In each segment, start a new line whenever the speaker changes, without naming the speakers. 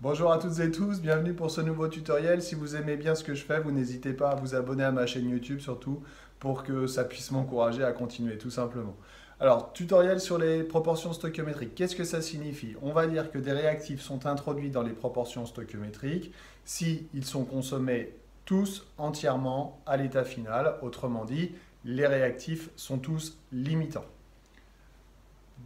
Bonjour à toutes et tous, bienvenue pour ce nouveau tutoriel. Si vous aimez bien ce que je fais, vous n'hésitez pas à vous abonner à ma chaîne YouTube surtout pour que ça puisse m'encourager à continuer tout simplement. Alors, tutoriel sur les proportions stoichiométriques. Qu'est-ce que ça signifie? On va dire que des réactifs sont introduits dans les proportions stoichiométriques si ils sont consommés tous entièrement à l'état final. Autrement dit, les réactifs sont tous limitants.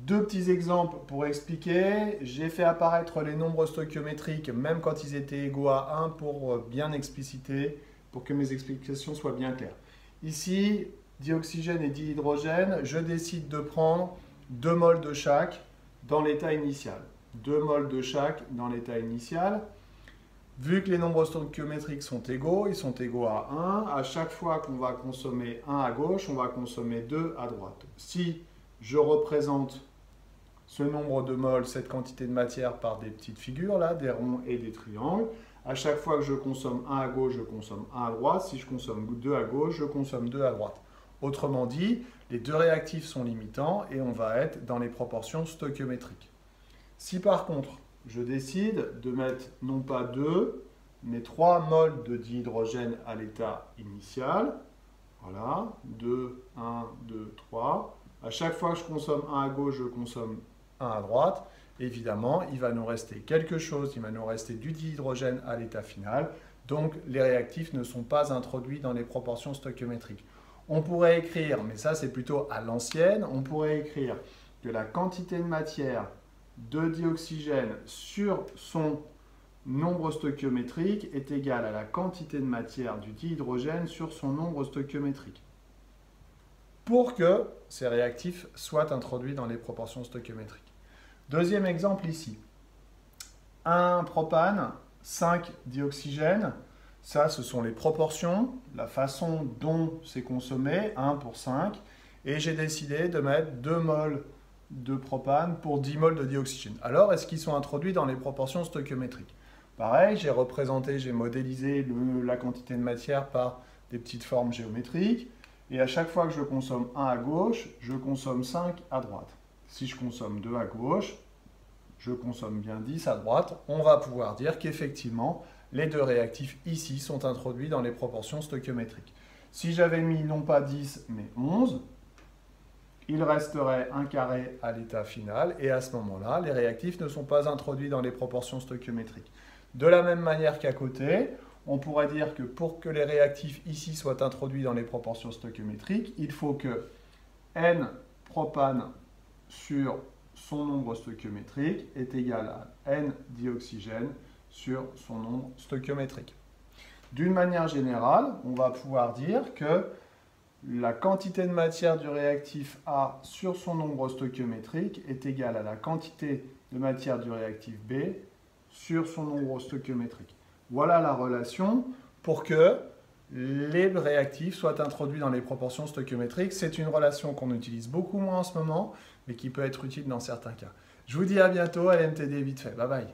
Deux petits exemples pour expliquer. J'ai fait apparaître les nombres stoichiométriques même quand ils étaient égaux à 1 pour bien expliciter, pour que mes explications soient bien claires. Ici, dioxygène et dihydrogène, je décide de prendre 2 mols de chaque dans l'état initial. 2 mols de chaque dans l'état initial. Vu que les nombres stoichiométriques sont égaux, ils sont égaux à 1. À chaque fois qu'on va consommer 1 à gauche, on va consommer 2 à droite. Si je représente ce nombre de mols, cette quantité de matière par des petites figures, là, des ronds et des triangles. À chaque fois que je consomme 1 à gauche, je consomme 1 à droite. Si je consomme 2 à gauche, je consomme 2 à droite. Autrement dit, les deux réactifs sont limitants et on va être dans les proportions stoichiométriques. Si par contre, je décide de mettre non pas 2, mais 3 mols de dihydrogène à l'état initial, voilà, 2, 1, 2, 3. À chaque fois que je consomme 1 à gauche, je consomme 1 à droite. Évidemment, il va nous rester quelque chose, il va nous rester du dihydrogène à l'état final. Donc, les réactifs ne sont pas introduits dans les proportions stoichiométriques. On pourrait écrire, mais ça c'est plutôt à l'ancienne, on pourrait écrire que la quantité de matière de dioxygène sur son nombre stoichiométrique est égale à la quantité de matière du dihydrogène sur son nombre stoichiométrique, pour que ces réactifs soient introduits dans les proportions stoichiométriques. Deuxième exemple ici. 1 propane, 5 dioxygène. Ça, ce sont les proportions, la façon dont c'est consommé, 1 pour 5. Et j'ai décidé de mettre 2 mols de propane pour 10 mols de dioxygène. Alors, est-ce qu'ils sont introduits dans les proportions stoichiométriques? Pareil, j'ai représenté, j'ai modélisé la quantité de matière par des petites formes géométriques. Et à chaque fois que je consomme 1 à gauche, je consomme 5 à droite. Si je consomme 2 à gauche, je consomme bien 10 à droite. On va pouvoir dire qu'effectivement, les deux réactifs ici sont introduits dans les proportions stoichiométriques. Si j'avais mis non pas 10, mais 11, il resterait un carré à l'état final. Et à ce moment-là, les réactifs ne sont pas introduits dans les proportions stoichiométriques. De la même manière qu'à côté, on pourrait dire que pour que les réactifs ici soient introduits dans les proportions stoichiométriques, il faut que N propane sur son nombre stoichiométrique est égal à N dioxygène sur son nombre stoichiométrique. D'une manière générale, on va pouvoir dire que la quantité de matière du réactif A sur son nombre stoichiométrique est égale à la quantité de matière du réactif B sur son nombre stoichiométrique. Voilà la relation pour que les réactifs soient introduits dans les proportions stoichiométriques. C'est une relation qu'on utilise beaucoup moins en ce moment, mais qui peut être utile dans certains cas. Je vous dis à bientôt à LMTD vite fait. Bye bye.